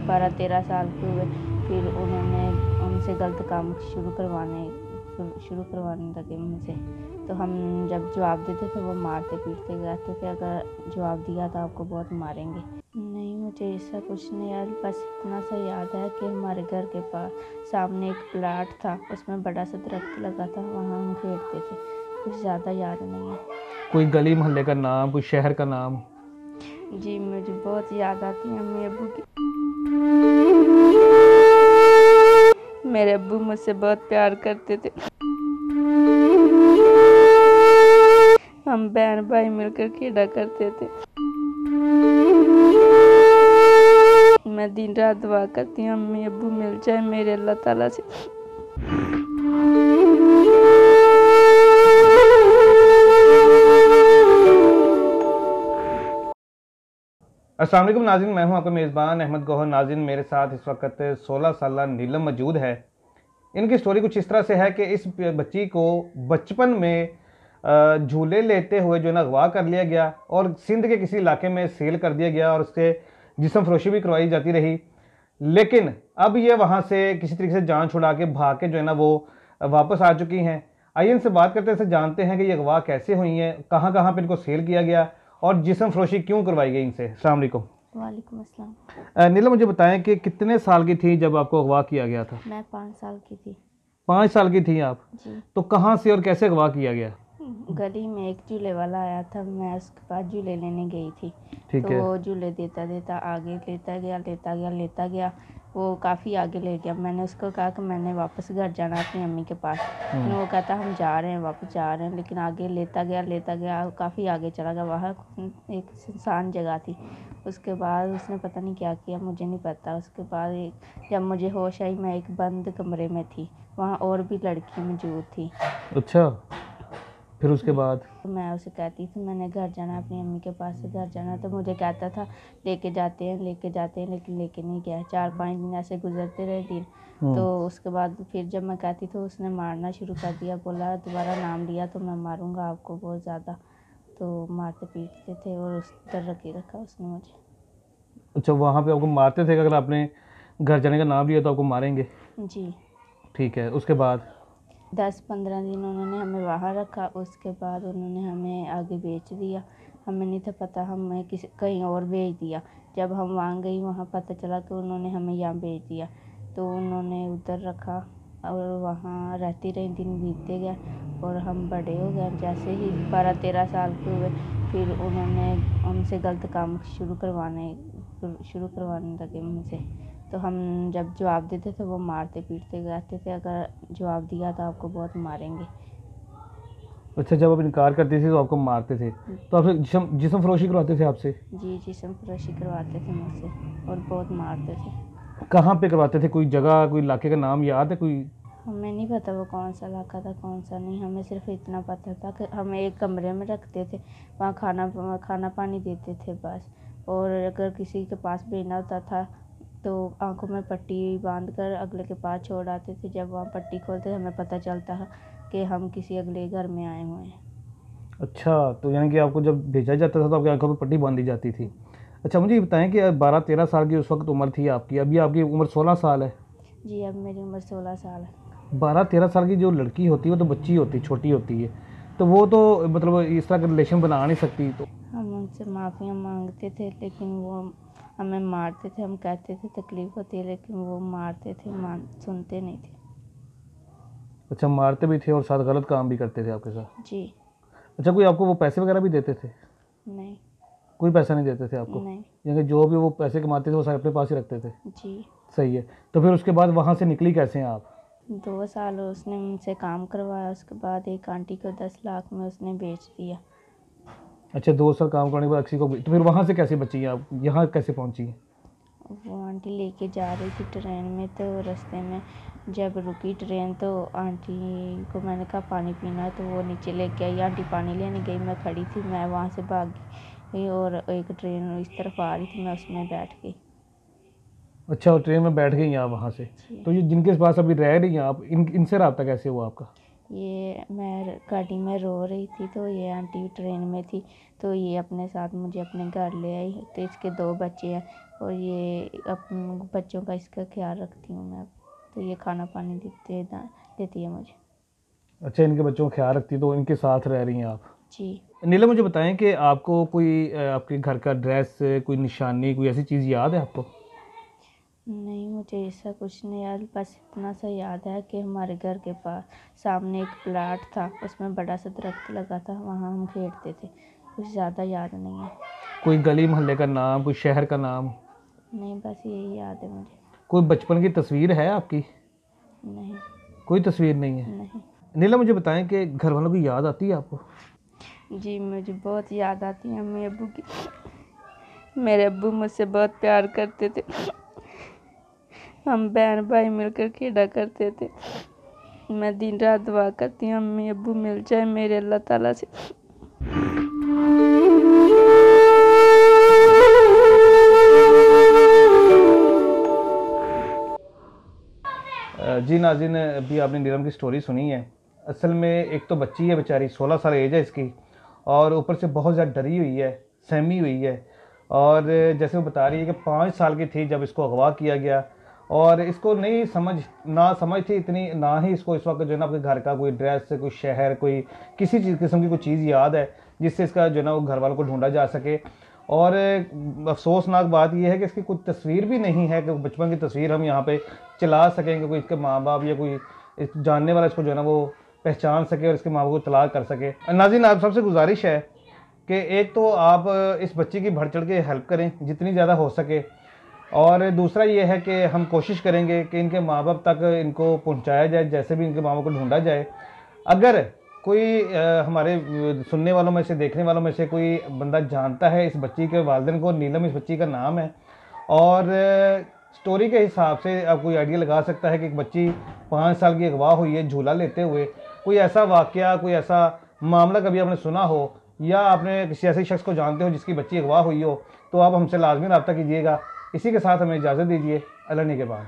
12-13 साल के हुए, फिर उन्होंने हमसे गलत काम शुरू करवाने लगे मुझसे। तो हम जब जवाब देते थे वो मारते पीटते कहते थे अगर जवाब दिया तो आपको बहुत मारेंगे। नहीं, मुझे ऐसा कुछ नहीं याद, बस इतना सा याद है कि हमारे घर के पास सामने एक प्लाट था, उसमें बड़ा सा दरख्त लगा था, वहाँ हम खेलते थे। कुछ ज़्यादा याद नहीं है। कोई गली मोहल्ले का नाम, कोई शहर का नाम? जी, मुझे बहुत याद आती है अम्मी अब्बू की। मेरे अब्बू मुझसे बहुत प्यार करते थे। हम बहन भाई मिलकर खेला करते थे। मैं दिन रात दुआ करती हूँ अम्मी अब्बू मिल जाए मेरे अल्लाह ताला से। अस्सलाम वालेकुम नाज़रीन, मैं हूं आपका मेज़बान अहमद गौहर। नाज़रीन, मेरे साथ इस वक्त 16 साल नीलम मौजूद है। इनकी स्टोरी कुछ इस तरह से है कि इस बच्ची को बचपन में झूले लेते हुए जो ना अगवा कर लिया गया और सिंध के किसी इलाके में सेल कर दिया गया और उसके जिस्म फरोशी भी करवाई जाती रही। लेकिन अब ये वहाँ से किसी तरीके से जान छुड़ा के भाग के जो है ना वो वापस आ चुकी हैं। आइए इनसे बात करते हैं, जानते हैं कि ये अगवा कैसे हुई हैं, कहाँ कहाँ पे इनको सेल किया गया और जिस्म फरोशी क्यों करवाई गई इनसे। अस्सलाम वालेकुम। वालेकुम अस्सलाम। नीलम, मुझे बताएं कि कितने साल की थी जब आपको अगवा किया गया था? मैं 5 साल की थी। 5 साल की थी आप? जी। तो कहाँ से और कैसे अगवा किया गया? गली में एक झूले वाला आया था, मैं उसके पास झूले लेने गई थी। ठीक तो है। वो झूले देता देता आगे लेता गया, वो काफ़ी आगे ले गया। मैंने उसको कहा कि मैंने वापस घर जाना अपनी अम्मी के पास। लेकिन वो कहता हम जा रहे हैं, वापस जा रहे हैं, लेकिन आगे लेता गया, काफ़ी आगे चला गया। वहाँ एक सुनसान जगह थी। उसके बाद उसने पता नहीं क्या किया, मुझे नहीं पता। उसके बाद जब मुझे होश आई, मैं एक बंद कमरे में थी, वहाँ और भी लड़की मौजूद थी। अच्छा, फिर उसके बाद? तो मैं उसे कहती थी मैंने घर जाना, अपनी अम्मी के पास से घर जाना। तो मुझे कहता था लेके जाते हैं, लेकिन लेके नहीं गया। 4-5 दिन ऐसे गुजरते रहे दिन। तो उसके बाद फिर जब मैं कहती तो उसने मारना शुरू कर दिया, बोला दोबारा नाम लिया तो मैं मारूंगा आपको बहुत ज़्यादा। तो मारते पीटते थे और उस तरह रखे रखा उसने मुझे। अच्छा, वहाँ पे आपको मारते थे कि अगर आपने घर जाने का नाम लिया तो आपको मारेंगे? जी। ठीक है, उसके बाद? 10-15 दिन उन्होंने हमें वहाँ रखा। उसके बाद उन्होंने हमें आगे बेच दिया। हमें नहीं था पता, हमें किसी कहीं और भेज दिया। जब हम वहाँ गई, वहाँ पता चला कि उन्होंने हमें यहाँ भेज दिया। तो उन्होंने उधर रखा और वहाँ रहती रही, दिन बीतते गए और हम बड़े हो गए। जैसे ही 12-13 साल के हुए, फिर उन्होंने हमसे गलत काम शुरू करवाने लगे मुझसे। तो हम जब जवाब देते थे वो मारते पीटते कहते थे अगर जवाब दिया तो आपको बहुत मारेंगे। अच्छा, जब आप इनकार करते थे तो आपको मारते थे, तो आपसे जिस्म फरोशी करवाते थे आपसे? जी, जिस्म फरोशी करवाते थे मुझसे और बहुत मारते थे। कहाँ पे करवाते थे? कोई जगह, कोई इलाके का नाम याद है कोई? हमें नहीं पता वो कौन सा इलाका था कौन सा नहीं, हमें सिर्फ इतना पता था कि हमें एक कमरे में रखते थे, वहाँ खाना पानी देते थे बस। और अगर किसी के पास भेजना होता था तो आंखों में पट्टी बांध कर अगले के पास छोड़ आते थे। जब वहाँ पट्टी खोलते हमें पता चलता था कि हम किसी अगले घर में आए हुए हैं। अच्छा, तो यानी कि आपको जब भेजा जाता था तो आपकी आंखों पर पट्टी बांधी जाती थी। अच्छा, मुझे ये बताएं कि 12-13 साल की उस वक्त उम्र थी आपकी, अभी आपकी उम्र 16 साल है। जी, अब मेरी उम्र 16 साल है। 12-13 साल की जो लड़की होती है वो तो बच्ची होती है, छोटी होती है, तो वो तो मतलब इस तरह का रिलेशन बना नहीं सकती। तो हम उनसे माफ़ियाँ मांगते थे लेकिन वो हमें मारते थे। हम कहते थे तकलीफ़ होती है लेकिन वो मारते थे, सुनते नहीं थे। अच्छा, मारते भी थे और साथ गलत काम भी करते थे आपके साथ? जी। अच्छा, कोई आपको वो पैसे वगैरह भी देते थे? नहीं। कोई पैसा नहीं देते थे आपको? नहीं। यानी कि जो भी वो पैसे कमाते थे वो सारे अपने पास ही रखते थे? जी। सही है। तो फिर उसके बाद वहाँ से निकली कैसे हैं आप? 2 साल उसने मुझसे काम करवाया, उसके बाद एक आंटी को 10 लाख में उसने बेच दिया। अच्छा, 2 साल काम करने के बाद किसी को तो फिर वहाँ से कैसे बची हैं आप, यहाँ कैसे पहुँची हैं? वो आंटी लेके जा रही थी ट्रेन में, तो रास्ते में जब रुकी ट्रेन तो आंटी को मैंने कहा पानी पीना है, तो वो नीचे लेके आई। आंटी पानी लेने गई, मैं खड़ी थी, मैं वहाँ से भाग गई और एक ट्रेन इस तरफ आ रही थी, मैं उसमें बैठ गई। अच्छा, और ट्रेन में बैठ गई हैं आप वहाँ से? तो ये जिनके पास अभी रह रही हैं आप, इनसे रब्ता कैसे हुआ आपका? ये मैं गाड़ी में रो रही थी तो ये आंटी ट्रेन में थी, तो ये अपने साथ मुझे अपने घर ले आई। तो इसके 2 बच्चे हैं, और ये बच्चों का इसका ख्याल रखती हूँ मैं। तो ये खाना पानी देती है मुझे। अच्छा, इनके बच्चों का ख्याल रखती है, तो इनके साथ रह रही हैं आप। जी। नीलम, मुझे बताएं कि आपको कोई आपके घर का ड्रेस, कोई निशानी, कोई ऐसी चीज़ याद है आपको? नहीं, मुझे ऐसा कुछ नहीं याद, बस इतना सा याद है कि हमारे घर के पास सामने एक प्लाट था, उसमें बड़ा सा दरख्त लगा था, वहाँ हम खेलते थे। कुछ ज़्यादा याद नहीं है। कोई गली मोहल्ले का नाम, कोई शहर का नाम? नहीं, बस यही याद है मुझे। कोई बचपन की तस्वीर है आपकी? नहीं। कोई तस्वीर नहीं है। नहीं। नीलम, मुझे बताएं कि घर वालों की याद आती है आपको? जी, मुझे बहुत याद आती है अम्मी अब्बू की। मेरे अब्बू मुझसे बहुत प्यार करते थे। हम बहन भाई मिलकर खेला करते थे। मैं दिन रात दुआ करती हूँ अम्मी अब्बू मिल जाए मेरे अल्लाह ताला से। जी नाज़रीन, अभी आपने नीलम की स्टोरी सुनी है। असल में एक तो बच्ची है बेचारी, 16 साल एज है इसकी, और ऊपर से बहुत ज़्यादा डरी हुई है, सहमी हुई है। और जैसे वो बता रही है कि 5 साल की थी जब इसको अगवा किया गया, और इसको नहीं समझ थी इतनी, ना ही इसको इस वक्त जो है ना अपने घर का कोई ड्रेस, कोई शहर, कोई किसी चीज़ किस्म की कोई चीज़ याद है जिससे इसका जो है ना वो घर वालों को ढूंढा जा सके। और अफसोसनाक बात यह है कि इसकी कोई तस्वीर भी नहीं है कि बचपन की तस्वीर हम यहाँ पे चला सकेंगे, कोई इसके माँ बाप या कोई जानने वाला इसको जो है ना वो पहचान सके और इसके माँ बाप को तलाक कर सके। नाज़रीन, आप सबसे गुजारिश है कि एक तो आप इस बच्ची की बढ़ चढ़ के हेल्प करें जितनी ज़्यादा हो सके, और दूसरा ये है कि हम कोशिश करेंगे कि इनके माँ बाप तक इनको पहुँचाया जाए, जैसे भी इनके माँ बाप को ढूंढा जाए। अगर कोई हमारे सुनने वालों में से, देखने वालों में से कोई बंदा जानता है इस बच्ची के वालिदैन को, नीलम इस बच्ची का नाम है, और स्टोरी के हिसाब से आप कोई आइडिया लगा सकता है कि एक बच्ची 5 साल की अगवा हुई है झूला लेते हुए, कोई ऐसा वाक़या, कोई ऐसा मामला कभी आपने सुना हो, या आपने किसी ऐसे शख्स को जानते हो जिसकी बच्ची अगवा हुई हो, तो आप हमसे लाजमी रब्ता कीजिएगा। इसी के साथ हमें इजाज़त दीजिए। अल्लाह ने के बाद।